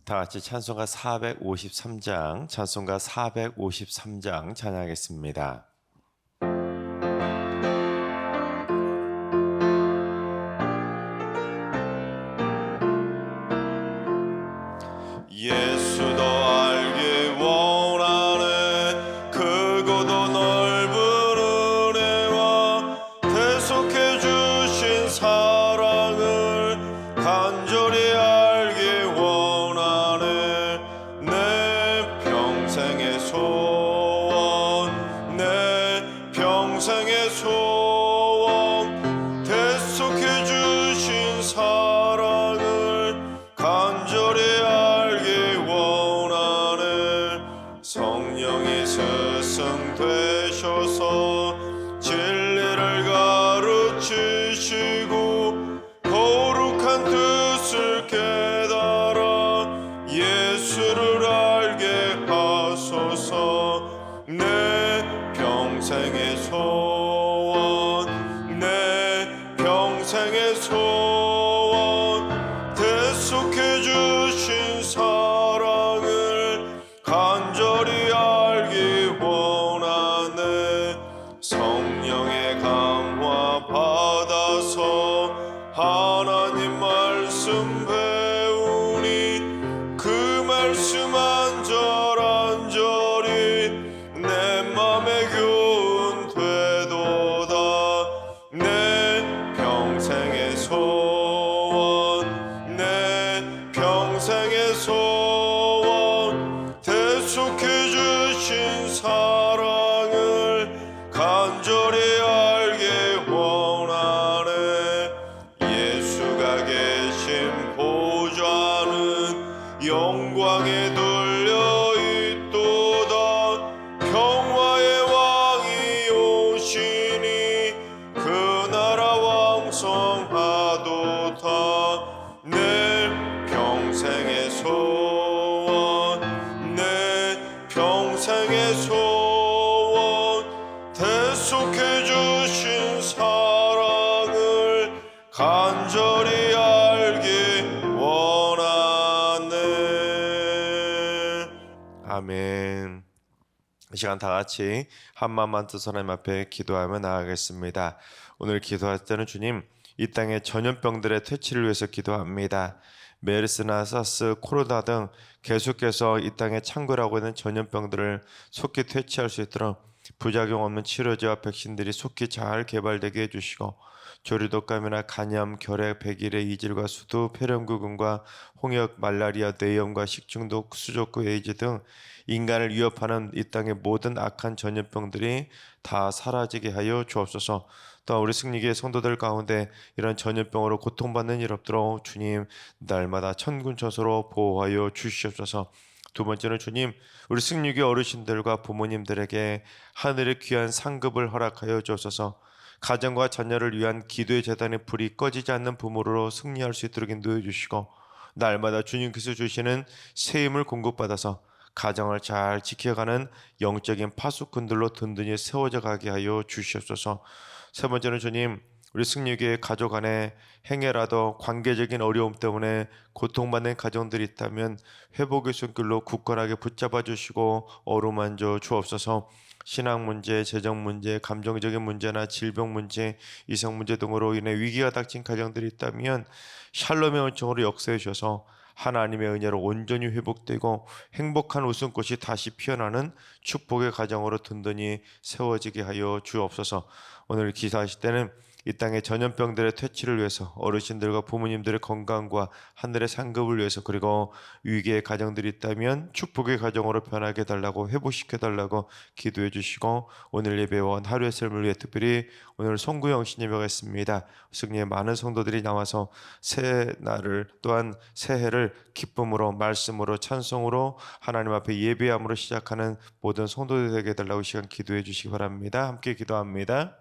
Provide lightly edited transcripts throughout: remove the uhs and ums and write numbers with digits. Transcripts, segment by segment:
다 같이 찬송가 453장 찬양하겠습니다. 예수도 알기 원하네 크고도 넓은 은혜와 대속해 주신 사랑을 간절히 알기 원하네 내 평생의 소원 내 평생의 소원 대속해 주신 사랑을 간절히 성령이 스승되셔서 진리를 가르치시고 거룩한 뜻을 깨달아 예수를 알게 하소서 내 평생의 소원 내 평생의 소원 대속해 주신 사랑을 간절히 알기 원하네 성령의 강화 받아서 하나님 말씀 배우니 그 말씀 안절안절히 내 맘에 교훈 되도다 내 평생의 소원 내 평생의 소원 대속해 주신 사랑을 간절히 알기 원하네 예수가 계신 보좌는 영광에 둘려 있도다 평화의 왕이 오시니 그 나라 왕성하도다 내 평생의 소원 평생의 소원 대속해 주신 사랑을 간절히 알기 원하네. 아멘. 이 시간 다 같이 한 마음만 뜻 하나님 앞에 기도하며 나아가겠습니다. 오늘 기도할 때는 주님 이 땅의 전염병들의 퇴치를 위해서 기도합니다. 메르스나 사스, 코로나 등 계속해서 이 땅에 창궐하고 있는 전염병들을 속히 퇴치할 수 있도록 부작용 없는 치료제와 백신들이 속히 잘 개발되게 해주시고 조류독감이나 간염, 결핵, 백일의 이질과 수두, 폐렴구근과 홍역, 말라리아, 뇌염과 식중독, 수족구, 에이즈 등 인간을 위협하는 이 땅의 모든 악한 전염병들이 다 사라지게 하여 주옵소서. 또 우리 승리교회 성도들 가운데 이런 전염병으로 고통받는 일 없도록 주님 날마다 천군천소로 보호하여 주시옵소서. 두 번째는 주님 우리 승리교회 어르신들과 부모님들에게 하늘의 귀한 상급을 허락하여 주옵소서. 가정과 자녀를 위한 기도의 재단의 불이 꺼지지 않는 부모로 승리할 수 있도록 인도해 주시고 날마다 주님께서 주시는 새 힘을 공급받아서 가정을 잘 지켜가는 영적인 파수꾼들로 든든히 세워져 가게 하여 주시옵소서. 세 번째는 주님 우리 승리교회 가족 안에 행여라도 관계적인 어려움 때문에 고통받는 가정들이 있다면 회복의 손길로 굳건하게 붙잡아 주시고 어루만져 주옵소서. 신앙 문제, 재정 문제, 감정적인 문제나 질병 문제, 이성 문제 등으로 인해 위기가 닥친 가정들이 있다면 샬롬의 은총으로 역사해 주셔서 하나님의 은혜로 온전히 회복되고 행복한 웃음꽃이 다시 피어나는 축복의 가정으로 든든히 세워지게 하여 주옵소서. 오늘 기도하실 때는 이 땅의 전염병들의 퇴치를 위해서 어르신들과 부모님들의 건강과 하늘의 상급을 위해서 그리고 위기의 가정들이 있다면 축복의 가정으로 변하게 해달라고 회복시켜 달라고 기도해 주시고 오늘 예배원 하루의 삶을 위해 특별히 오늘 송구영 신예배가 있습니다. 승리의 많은 성도들이 나와서 새 날을 또한 새해를 기쁨으로 말씀으로 찬송으로 하나님 앞에 예배함으로 시작하는 모든 성도들이 되게 해달라고 시간 기도해 주시기 바랍니다. 함께 기도합니다.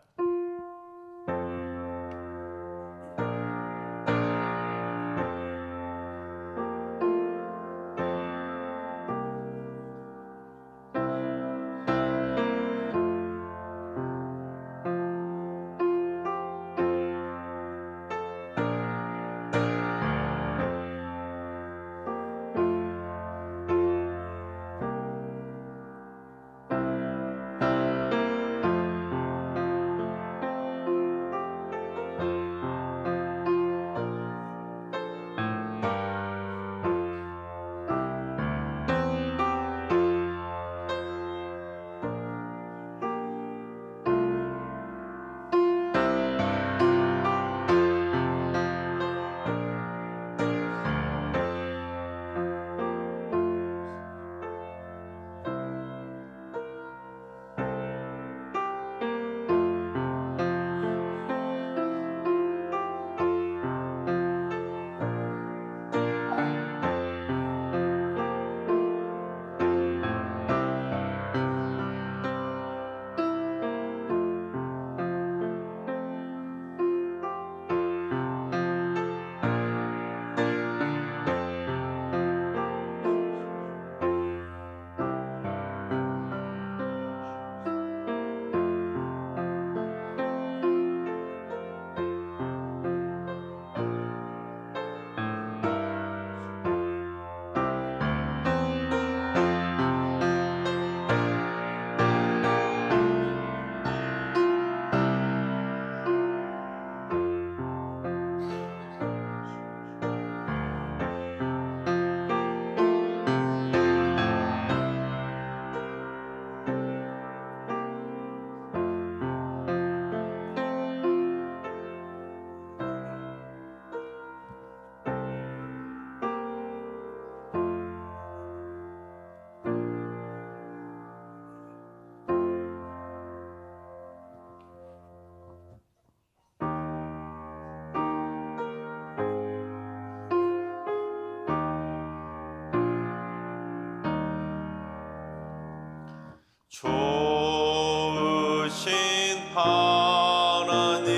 하나님,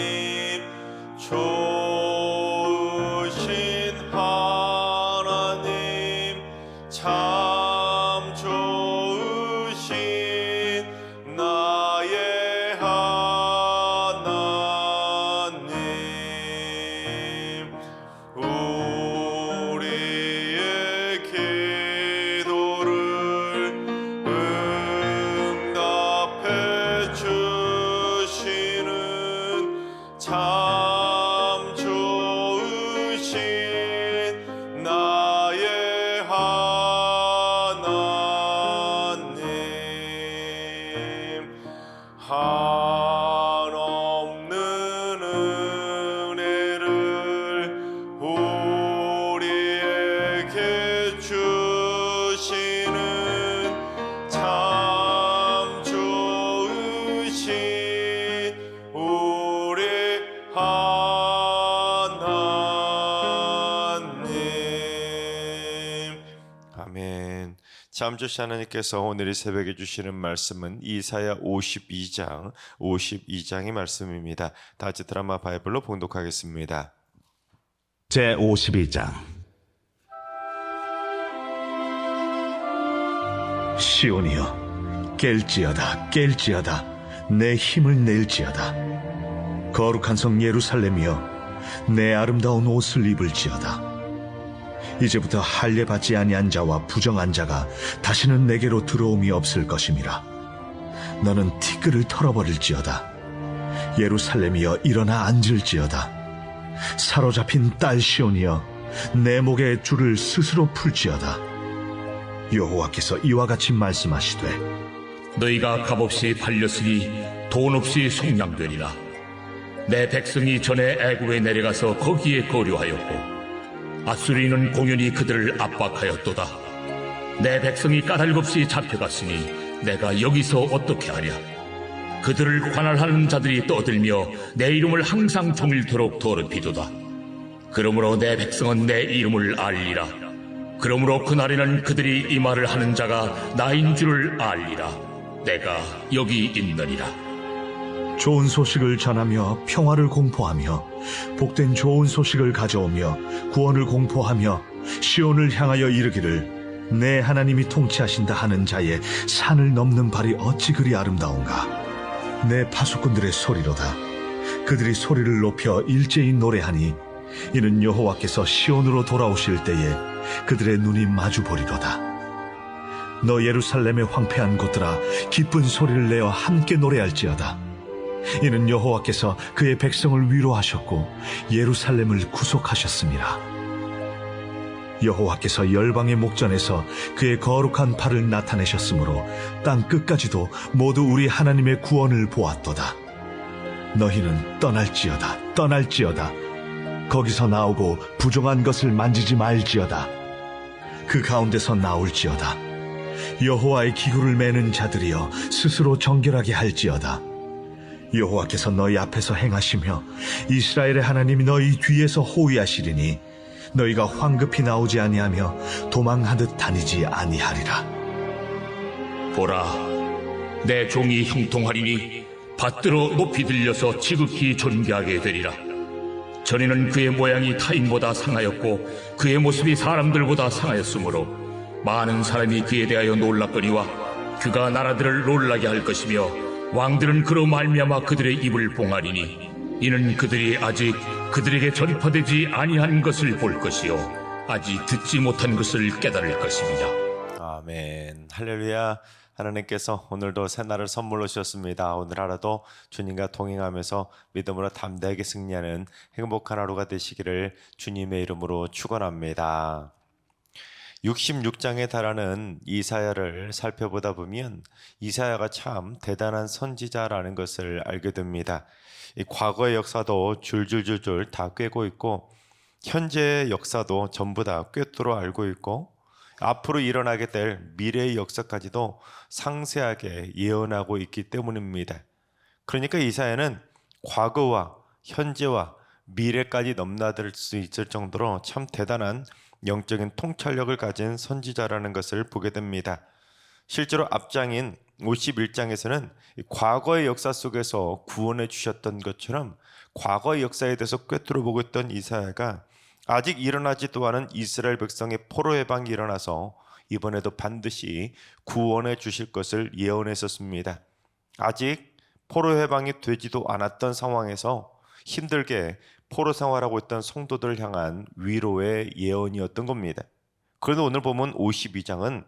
좋으신 하나님, 참 좋으신 나의 하나님, 우리의 기도를 응답해 주시는 참 좋으신 나의 하나님, 한없는 은혜를 우리에게 주시는 참 좋으신 우리 하나님. 아멘. 참 좋으신 하나님께서 오늘 이 새벽에 주시는 말씀은 이사야 52장의 말씀입니다. 다 같이 드라마 바이블로 봉독하겠습니다. 제52장. 시온이여, 깰지어다, 깰지어다, 내 힘을 낼지어다. 거룩한 성 예루살렘이여, 내 아름다운 옷을 입을지어다. 이제부터 할례 받지 아니한 자와 부정한 자가 다시는 내게로 들어옴이 없을 것임이라. 너는 티끌을 털어버릴지어다. 예루살렘이여, 일어나 앉을지어다. 사로잡힌 딸 시온이여, 내 목에 줄을 스스로 풀지어다. 여호와께서 이와 같이 말씀하시되, 너희가 값없이 팔렸으니 돈 없이 속량되리라. 내 백성이 전에 애굽에 내려가서 거기에 거류하였고 아수리는 공연히 그들을 압박하였도다. 내 백성이 까닭없이 잡혀갔으니 내가 여기서 어떻게 하랴. 그들을 관할하는 자들이 떠들며 내 이름을 항상 종일토록 더럽히도다. 그러므로 내 백성은 내 이름을 알리라. 그러므로 그날에는 그들이 이 말을 하는 자가 나인 줄을 알리라. 내가 여기 있느니라. 좋은 소식을 전하며 평화를 공포하며 복된 좋은 소식을 가져오며 구원을 공포하며 시온을 향하여 이르기를, 내 하나님이 통치하신다 하는 자의 산을 넘는 발이 어찌 그리 아름다운가. 내 파수꾼들의 소리로다. 그들이 소리를 높여 일제히 노래하니 이는 여호와께서 시온으로 돌아오실 때에 그들의 눈이 마주 보리로다. 너 예루살렘의 황폐한 곳들아, 기쁜 소리를 내어 함께 노래할지어다. 이는 여호와께서 그의 백성을 위로하셨고 예루살렘을 구속하셨습니다. 여호와께서 열방의 목전에서 그의 거룩한 팔을 나타내셨으므로 땅 끝까지도 모두 우리 하나님의 구원을 보았도다. 너희는 떠날지어다, 떠날지어다. 거기서 나오고 부정한 것을 만지지 말지어다. 그 가운데서 나올지어다. 여호와의 기구를 매는 자들이여, 스스로 정결하게 할지어다. 여호와께서 너희 앞에서 행하시며 이스라엘의 하나님이 너희 뒤에서 호위하시리니 너희가 황급히 나오지 아니하며 도망하듯 다니지 아니하리라. 보라, 내 종이 형통하리니 받들어 높이 들려서 지극히 존귀하게 되리라. 전에는 그의 모양이 타인보다 상하였고 그의 모습이 사람들보다 상하였으므로 많은 사람이 그에 대하여 놀랐거니와 그가 나라들을 놀라게 할 것이며 왕들은 그로 말미암아 그들의 입을 봉하리니 이는 그들이 아직 그들에게 전파되지 아니한 것을 볼 것이요 아직 듣지 못한 것을 깨달을 것입니다. 아멘. 할렐루야. 하나님께서 오늘도 새날을 선물로 주셨습니다. 오늘 하루도 주님과 동행하면서 믿음으로 담대하게 승리하는 행복한 하루가 되시기를 주님의 이름으로 축원합니다. 66장에 달하는 이사야를 살펴보다 보면 이사야가 참 대단한 선지자라는 것을 알게 됩니다. 이 과거의 역사도 줄줄줄줄 다 꿰고 있고 현재의 역사도 전부 다 꿰뚫어 알고 있고 앞으로 일어나게 될 미래의 역사까지도 상세하게 예언하고 있기 때문입니다. 그러니까 이사야는 과거와 현재와 미래까지 넘나들 수 있을 정도로 참 대단한 영적인 통찰력을 가진 선지자라는 것을 보게 됩니다. 실제로 앞장인 51장에서는 과거의 역사 속에서 구원해 주셨던 것처럼 과거의 역사에 대해서 꿰뚫어 보고 있던 이사야가 아직 일어나지도 않은 이스라엘 백성의 포로 해방이 일어나서 이번에도 반드시 구원해 주실 것을 예언했었습니다. 아직 포로 해방이 되지도 않았던 상황에서 힘들게 포로 생활하고 있던 성도들을 향한 위로의 예언이었던 겁니다. 그런데 오늘 보면 52장은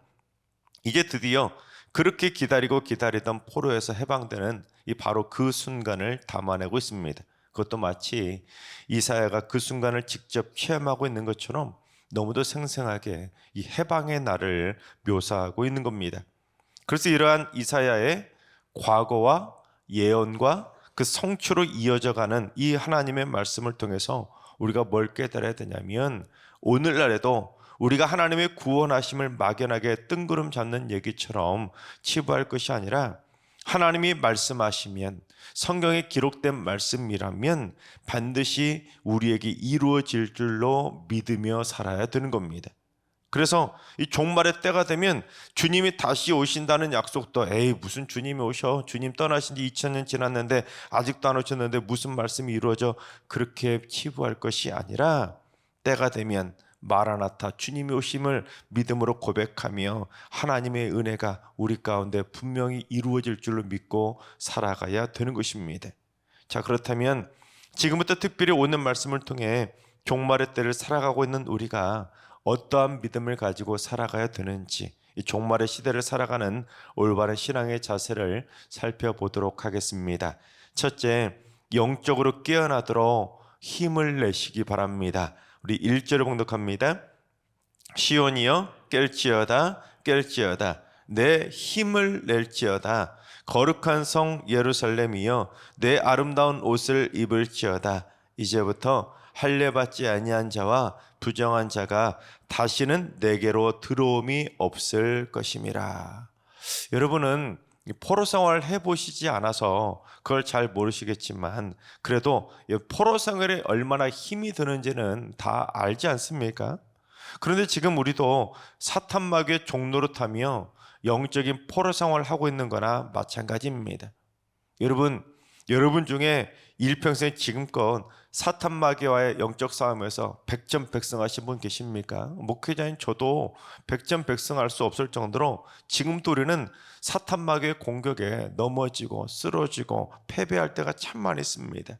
이제 드디어 그렇게 기다리던 포로에서 해방되는 이 바로 그 순간을 담아내고 있습니다. 그것도 마치 이사야가 그 순간을 직접 체험하고 있는 것처럼 너무도 생생하게 이 해방의 날을 묘사하고 있는 겁니다. 그래서 이러한 이사야의 과거와 예언과 그 성취로 이어져가는 이 하나님의 말씀을 통해서 우리가 뭘 깨달아야 되냐면 오늘날에도 우리가 하나님의 구원하심을 막연하게 뜬구름 잡는 얘기처럼 치부할 것이 아니라 하나님이 말씀하시면 성경에 기록된 말씀이라면 반드시 우리에게 이루어질 줄로 믿으며 살아야 되는 겁니다. 그래서 이 종말의 때가 되면 주님이 다시 오신다는 약속도 무슨 주님이 오셔? 주님 떠나신 지 2000년 지났는데 아직도 안 오셨는데 무슨 말씀이 이루어져? 그렇게 치부할 것이 아니라 때가 되면 마라나타 주님이 오심을 믿음으로 고백하며 하나님의 은혜가 우리 가운데 분명히 이루어질 줄로 믿고 살아가야 되는 것입니다. 자, 그렇다면 지금부터 특별히 오는 말씀을 통해 종말의 때를 살아가고 있는 우리가 어떠한 믿음을 가지고 살아가야 되는지, 이 종말의 시대를 살아가는 올바른 신앙의 자세를 살펴보도록 하겠습니다. 첫째, 영적으로 깨어나도록 힘을 내시기 바랍니다. 우리 1절을 공독합니다. 시온이여 깰지어다 깰지어다 내 힘을 낼지어다 거룩한 성 예루살렘이여 내 아름다운 옷을 입을지어다 이제부터 할례받지 아니한 자와 부정한 자가 다시는 내게로 들어옴이 없을 것임이라. 여러분은 포로 생활을 해보시지 않아서 그걸 잘 모르시겠지만 그래도 포로 생활에 얼마나 힘이 드는지는 다 알지 않습니까? 그런데 지금 우리도 사탄 마귀의 종노릇 하며 영적인 포로 생활을 하고 있는 거나 마찬가지입니다. 여러분 중에 일평생 지금껏 사탄 마귀와의 영적 싸움에서 백전백승하신 분 계십니까? 목회자인 저도 백전백승할 수 없을 정도로 지금도 우리는 사탄 마귀의 공격에 넘어지고 쓰러지고 패배할 때가 참 많이 있습니다.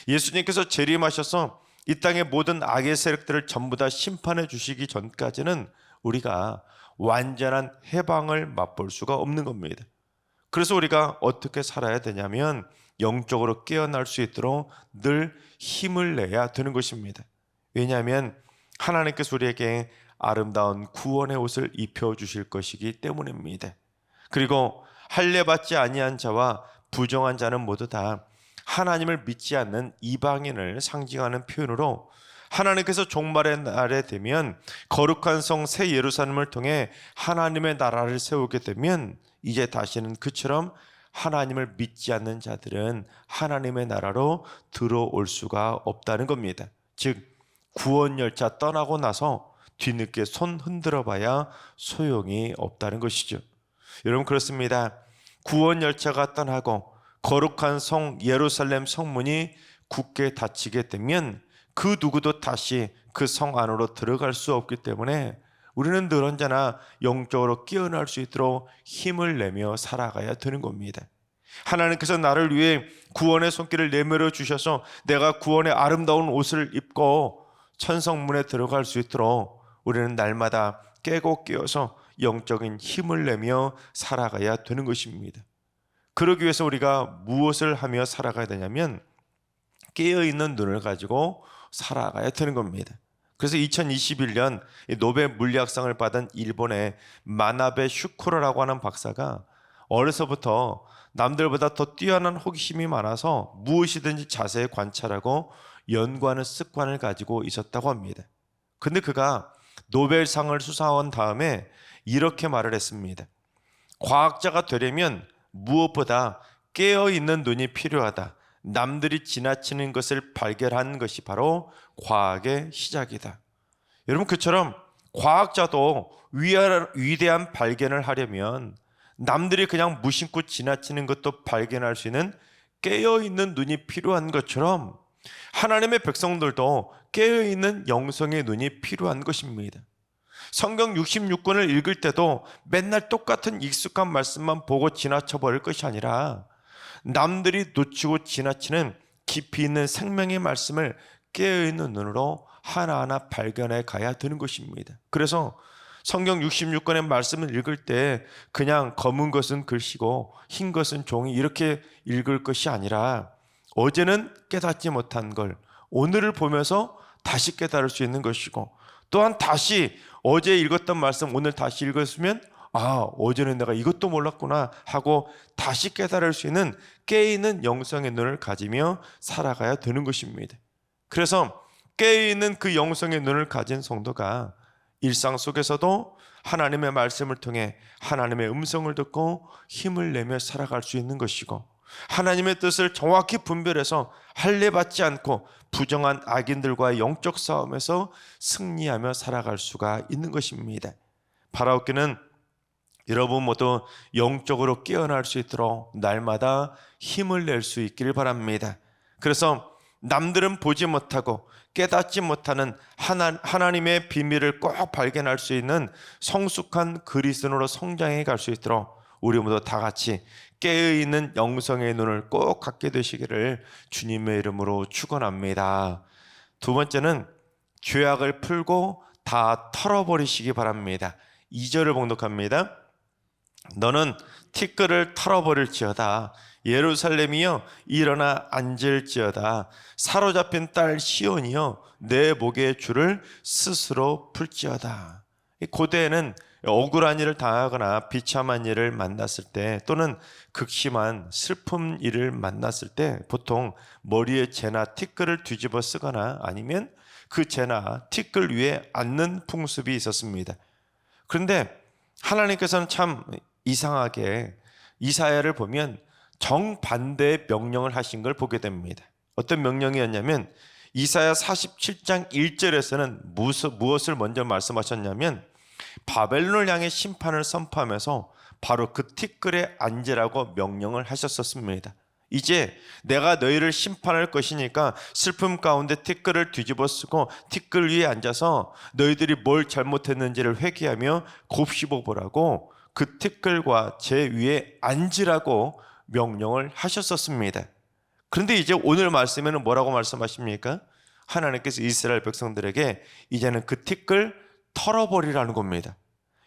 예수님께서 재림하셔서 이 땅의 모든 악의 세력들을 전부 다 심판해 주시기 전까지는 우리가 완전한 해방을 맛볼 수가 없는 겁니다. 그래서 우리가 어떻게 살아야 되냐면 영적으로 깨어날 수 있도록 늘 힘을 내야 되는 것입니다. 왜냐하면 하나님께서 우리에게 아름다운 구원의 옷을 입혀주실 것이기 때문입니다. 그리고 할례받지 아니한 자와 부정한 자는 모두 다 하나님을 믿지 않는 이방인을 상징하는 표현으로 하나님께서 종말의 날에 되면 거룩한 성 새 예루살렘을 통해 하나님의 나라를 세우게 되면 이제 다시는 그처럼 하나님을 믿지 않는 자들은 하나님의 나라로 들어올 수가 없다는 겁니다. 즉 구원 열차 떠나고 나서 뒤늦게 손 흔들어 봐야 소용이 없다는 것이죠. 여러분 그렇습니다. 구원 열차가 떠나고 거룩한 성 예루살렘 성문이 굳게 닫히게 되면 그 누구도 다시 그 성 안으로 들어갈 수 없기 때문에 우리는 늘 언제나 영적으로 깨어날 수 있도록 힘을 내며 살아가야 되는 겁니다. 하나님께서 나를 위해 구원의 손길을 내밀어 주셔서 내가 구원의 아름다운 옷을 입고 천성문에 들어갈 수 있도록 우리는 날마다 깨고 깨어서 영적인 힘을 내며 살아가야 되는 것입니다. 그러기 위해서 우리가 무엇을 하며 살아가야 되냐면 깨어있는 눈을 가지고 살아가야 되는 겁니다. 그래서 2021년 노벨 물리학상을 받은 일본의 마나베 슈쿠로라고 하는 박사가 어려서부터 남들보다 더 뛰어난 호기심이 많아서 무엇이든지 자세히 관찰하고 연구하는 습관을 가지고 있었다고 합니다. 근데 그가 노벨상을 수상한 다음에 이렇게 말을 했습니다. 과학자가 되려면 무엇보다 깨어있는 눈이 필요하다. 남들이 지나치는 것을 발견하는 것이 바로 과학의 시작이다. 여러분 그처럼 과학자도 위대한 발견을 하려면 남들이 그냥 무심코 지나치는 것도 발견할 수 있는 깨어있는 눈이 필요한 것처럼 하나님의 백성들도 깨어있는 영성의 눈이 필요한 것입니다. 성경 66권을 읽을 때도 맨날 똑같은 익숙한 말씀만 보고 지나쳐 버릴 것이 아니라 남들이 놓치고 지나치는 깊이 있는 생명의 말씀을 깨어있는 눈으로 하나하나 발견해 가야 되는 것입니다. 그래서 성경 66권의 말씀을 읽을 때 그냥 검은 것은 글씨고 흰 것은 종이 이렇게 읽을 것이 아니라 어제는 깨닫지 못한 걸 오늘을 보면서 다시 깨달을 수 있는 것이고, 또한 다시 어제 읽었던 말씀 오늘 다시 읽었으면 어제는 내가 이것도 몰랐구나 하고 다시 깨달을 수 있는 깨어있는 영성의 눈을 가지며 살아가야 되는 것입니다. 그래서 깨어있는 그 영성의 눈을 가진 성도가 일상 속에서도 하나님의 말씀을 통해 하나님의 음성을 듣고 힘을 내며 살아갈 수 있는 것이고, 하나님의 뜻을 정확히 분별해서 할례받지 않고 부정한 악인들과의 영적 싸움에서 승리하며 살아갈 수가 있는 것입니다. 바라옵기는 여러분 모두 영적으로 깨어날 수 있도록 날마다 힘을 낼 수 있기를 바랍니다. 그래서 남들은 보지 못하고 깨닫지 못하는 하나님의 비밀을 꼭 발견할 수 있는 성숙한 그리스도인으로 성장해 갈 수 있도록 우리 모두 다 같이 깨어있는 영성의 눈을 꼭 갖게 되시기를 주님의 이름으로 축원합니다. 두 번째는 죄악을 풀고 다 털어버리시기 바랍니다. 2절을 봉독합니다. 너는 티끌을 털어버릴지어다. 예루살렘이여 일어나 앉을지어다. 사로잡힌 딸 시온이여 내 목의 줄을 스스로 풀지어다. 고대에는 억울한 일을 당하거나 비참한 일을 만났을 때, 또는 극심한 슬픔 일을 만났을 때 보통 머리에 재나 티끌을 뒤집어 쓰거나 아니면 그 재나 티끌 위에 앉는 풍습이 있었습니다. 그런데 하나님께서는 참 이상하게 이사야를 보면 정반대의 명령을 하신 걸 보게 됩니다. 어떤 명령이었냐면 이사야 47장 1절에서는 무엇을 먼저 말씀하셨냐면 바벨론을 향해 심판을 선포하면서 바로 그 티끌에 앉으라고 명령을 하셨었습니다. 이제 내가 너희를 심판할 것이니까 슬픔 가운데 티끌을 뒤집어 쓰고 티끌 위에 앉아서 너희들이 뭘 잘못했는지를 회개하며 곱씹어 보라고 그 티끌과 제 위에 앉으라고 명령을 하셨었습니다. 그런데 이제 오늘 말씀에는 뭐라고 말씀하십니까? 하나님께서 이스라엘 백성들에게 이제는 그 티끌 털어버리라는 겁니다.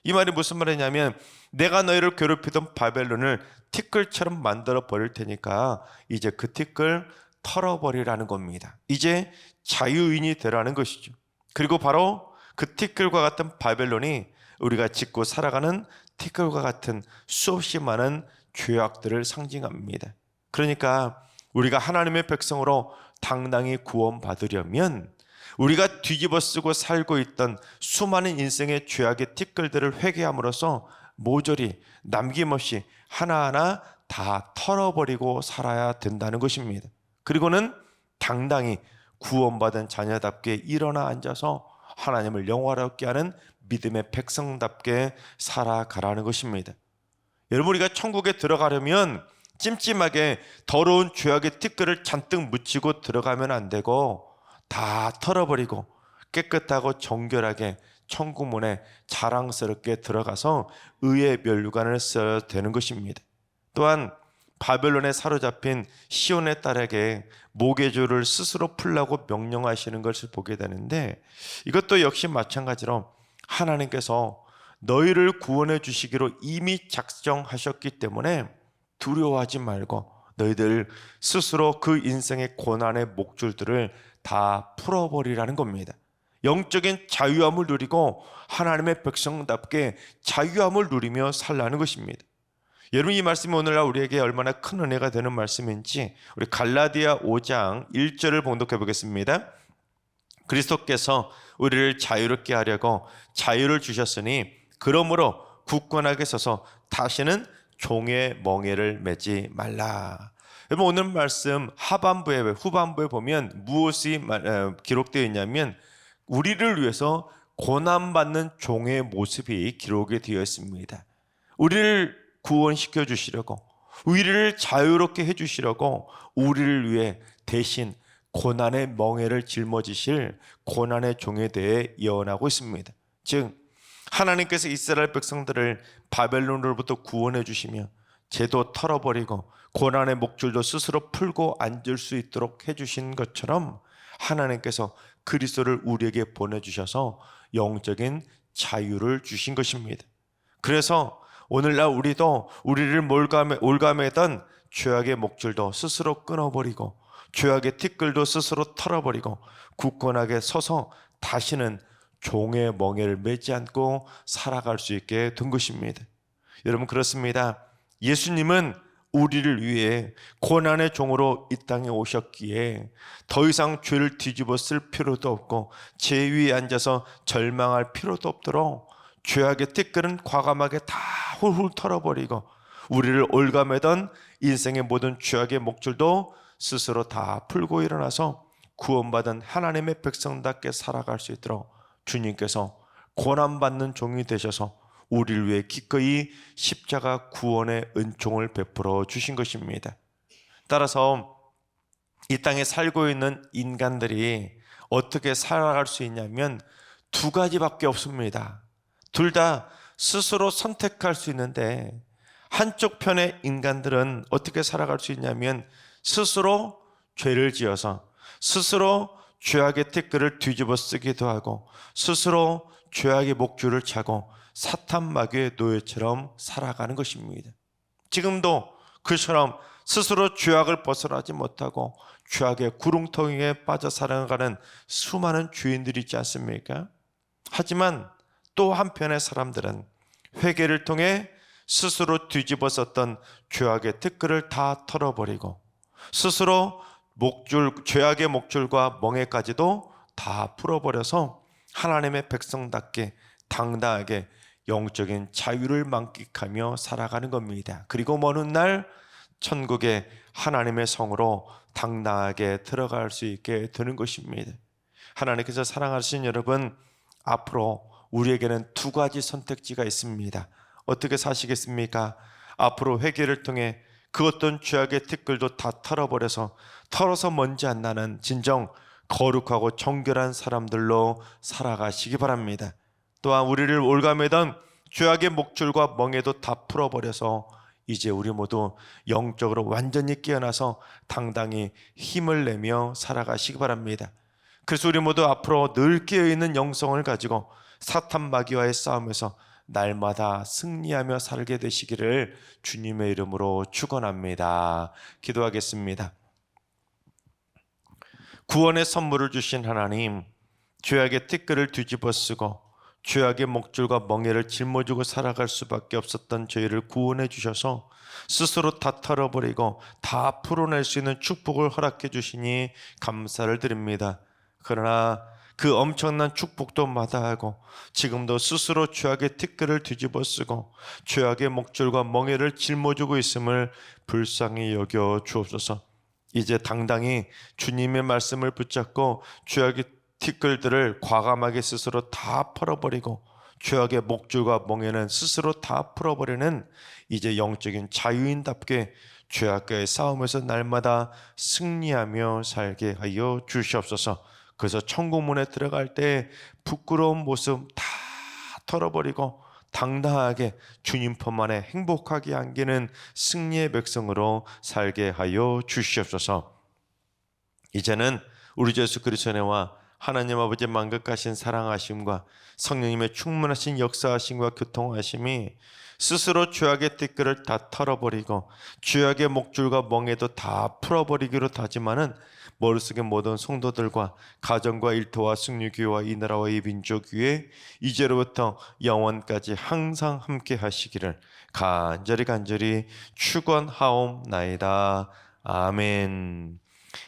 이 말이 무슨 말이냐면 내가 너희를 괴롭히던 바벨론을 티끌처럼 만들어 버릴 테니까 이제 그 티끌 털어버리라는 겁니다. 이제 자유인이 되라는 것이죠. 그리고 바로 그 티끌과 같은 바벨론이 우리가 짓고 살아가는 티끌과 같은 수없이 많은 죄악들을 상징합니다. 그러니까 우리가 하나님의 백성으로 당당히 구원받으려면 우리가 뒤집어 쓰고 살고 있던 수많은 인생의 죄악의 티끌들을 회개함으로써 모조리 남김없이 하나하나 다 털어버리고 살아야 된다는 것입니다. 그리고는 당당히 구원받은 자녀답게 일어나 앉아서 하나님을 영화롭게 하는 믿음의 백성답게 살아가라는 것입니다. 여러분, 우리가 천국에 들어가려면 찜찜하게 더러운 죄악의 티끌을 잔뜩 묻히고 들어가면 안 되고 다 털어버리고 깨끗하고 정결하게 천국문에 자랑스럽게 들어가서 의의 면류관을 써야 되는 것입니다. 또한 바벨론에 사로잡힌 시온의 딸에게 목의 줄을 스스로 풀라고 명령하시는 것을 보게 되는데, 이것도 역시 마찬가지로 하나님께서 너희를 구원해 주시기로 이미 작정하셨기 때문에 두려워하지 말고 너희들 스스로 그 인생의 고난의 목줄들을 다 풀어버리라는 겁니다. 영적인 자유함을 누리고 하나님의 백성답게 자유함을 누리며 살라는 것입니다. 여러분, 이 말씀이 오늘날 우리에게 얼마나 큰 은혜가 되는 말씀인지 우리 갈라디아 5장 1절을 봉독해 보겠습니다. 그리스도께서 우리를 자유롭게 하려고 자유를 주셨으니 그러므로 굳건하게 서서 다시는 종의 멍에를 매지 말라. 여러분, 오늘 말씀 후반부에 보면 무엇이 기록되어 있냐면 우리를 위해서 고난받는 종의 모습이 기록이 되어 있습니다. 우리를 구원시켜 주시려고, 우리를 자유롭게 해주시려고 우리를 위해 대신 고난의 멍에를 짊어지실 고난의 종에 대해 예언하고 있습니다. 즉 하나님께서 이스라엘 백성들을 바벨론으로부터 구원해 주시며 죄도 털어버리고 고난의 목줄도 스스로 풀고 앉을 수 있도록 해주신 것처럼 하나님께서 그리스도를 우리에게 보내주셔서 영적인 자유를 주신 것입니다. 그래서 오늘날 우리도 우리를 올가매던 죄악의 목줄도 스스로 끊어버리고 죄악의 티끌도 스스로 털어버리고 굳건하게 서서 다시는 종의 멍에를 매지 않고 살아갈 수 있게 된 것입니다. 여러분, 그렇습니다. 예수님은 우리를 위해 고난의 종으로 이 땅에 오셨기에 더 이상 죄를 뒤집어 쓸 필요도 없고 죄 위에 앉아서 절망할 필요도 없도록 죄악의 티끌은 과감하게 다 훌훌 털어버리고 우리를 올가매던 인생의 모든 죄악의 목줄도 스스로 다 풀고 일어나서 구원받은 하나님의 백성답게 살아갈 수 있도록 주님께서 고난받는 종이 되셔서 우리를 위해 기꺼이 십자가 구원의 은총을 베풀어 주신 것입니다. 따라서 이 땅에 살고 있는 인간들이 어떻게 살아갈 수 있냐면 두 가지밖에 없습니다. 둘 다 스스로 선택할 수 있는데, 한쪽 편의 인간들은 어떻게 살아갈 수 있냐면 스스로 죄를 지어서 스스로 죄악의 티끌을 뒤집어 쓰기도 하고 스스로 죄악의 목줄을 차고 사탄 마귀의 노예처럼 살아가는 것입니다. 지금도 그처럼 스스로 죄악을 벗어나지 못하고 죄악의 구렁텅이에 빠져 살아가는 수많은 죄인들이 있지 않습니까? 하지만 또 한편의 사람들은 회개를 통해 스스로 뒤집어 썼던 죄악의 티끌을 다 털어버리고 스스로 죄악의 목줄과 멍에까지도 다 풀어버려서 하나님의 백성답게 당당하게 영적인 자유를 만끽하며 살아가는 겁니다. 그리고 먼 훗날 천국의 하나님의 성으로 당당하게 들어갈 수 있게 되는 것입니다. 하나님께서 사랑하신 여러분, 앞으로 우리에게는 두 가지 선택지가 있습니다. 어떻게 사시겠습니까? 앞으로 회개를 통해 그 어떤 죄악의 티끌도 다 털어서 먼지 안 나는 진정 거룩하고 정결한 사람들로 살아가시기 바랍니다. 또한 우리를 올가매던 죄악의 목줄과 멍에도 다 풀어버려서 이제 우리 모두 영적으로 완전히 깨어나서 당당히 힘을 내며 살아가시기 바랍니다. 그래서 우리 모두 앞으로 늘 깨어있는 영성을 가지고 사탄 마귀와의 싸움에서 날마다 승리하며 살게 되시기를 주님의 이름으로 축원합니다. 기도하겠습니다. 구원의 선물을 주신 하나님, 죄악의 티끌을 뒤집어 쓰고 죄악의 목줄과 멍에를 짊어지고 살아갈 수밖에 없었던 저희를 구원해 주셔서 스스로 다 털어버리고 다 풀어낼 수 있는 축복을 허락해 주시니 감사를 드립니다. 그러나 그 엄청난 축복도 마다하고 지금도 스스로 죄악의 티끌을 뒤집어 쓰고 죄악의 목줄과 멍에를 짊어지고 있음을 불쌍히 여겨 주옵소서. 이제 당당히 주님의 말씀을 붙잡고 죄악의 티끌들을 과감하게 스스로 다 풀어버리고 죄악의 목줄과 멍에는 스스로 다 풀어버리는 이제 영적인 자유인답게 죄악과의 싸움에서 날마다 승리하며 살게 하여 주시옵소서. 그래서 천국문에 들어갈 때 부끄러운 모습 다 털어버리고 당당하게 주님 품안에 행복하게 안기는 승리의 백성으로 살게 하여 주시옵소서. 이제는 우리 주 예수 그리스도의 은혜와 하나님 아버지의 만극하신 사랑하심과 성령님의 충만하신 역사하심과 교통하심이 스스로 죄악의 티끌을 다 털어버리고 죄악의 목줄과 멍에도 다 풀어버리기로 다짐하는 머릿속의 모든 성도들과 가정과 일터와 승리교회와 이 나라와 이 민족 위에 이제로부터 영원까지 항상 함께 하시기를 간절히 축원하옵나이다. 아멘.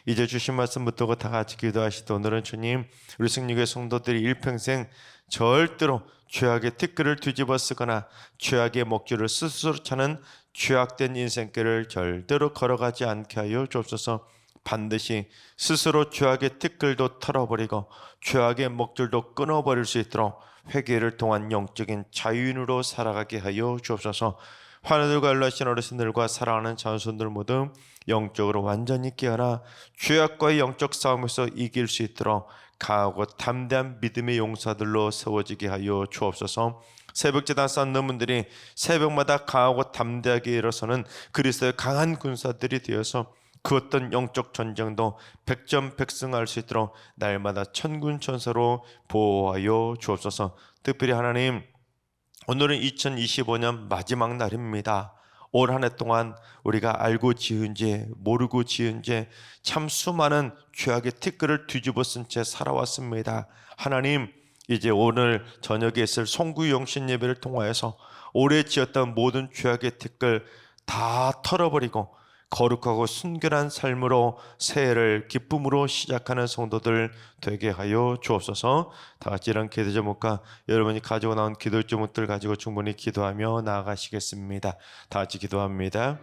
이제 주신 말씀 붙들고 다 같이 기도하시다. 오늘은 주님, 우리 승리교회 성도들이 일평생 절대로 죄악의 티끌을 뒤집어 쓰거나 죄악의 목줄을 스스로 차는 죄악된 인생길을 절대로 걸어가지 않게 하여 주옵소서. 반드시 스스로 죄악의 티끌도 털어버리고 죄악의 목줄도 끊어버릴 수 있도록 회개를 통한 영적인 자유인으로 살아가게 하여 주옵소서. 환우들과 연로하신 어르신들과 사랑하는 자손들 모두 영적으로 완전히 깨어나 죄악과의 영적 싸움에서 이길 수 있도록 강하고 담대한 믿음의 용사들로 세워지게 하여 주옵소서. 새벽제단 쌓는 분들이 새벽마다 강하고 담대하게 일어서는 그리스도의 강한 군사들이 되어서 그 어떤 영적 전쟁도 백전백승할 수 있도록 날마다 천군천사로 보호하여 주옵소서. 특별히 하나님, 오늘은 2025년 마지막 날입니다. 올 한 해 동안 우리가 알고 지은 죄, 모르고 지은 죄, 참 수많은 죄악의 티끌을 뒤집어 쓴 채 살아왔습니다. 하나님, 이제 오늘 저녁에 있을 송구 영신 예배를 통하여서 올해 지었던 모든 죄악의 티끌 다 털어버리고 거룩하고 순결한 삶으로 새해를 기쁨으로 시작하는 성도들 되게 하여 주옵소서. 다 같이 이런 기도 제목과 여러분이 가지고 나온 기도 제목들 가지고 충분히 기도하며 나아가시겠습니다. 다 같이 기도합니다.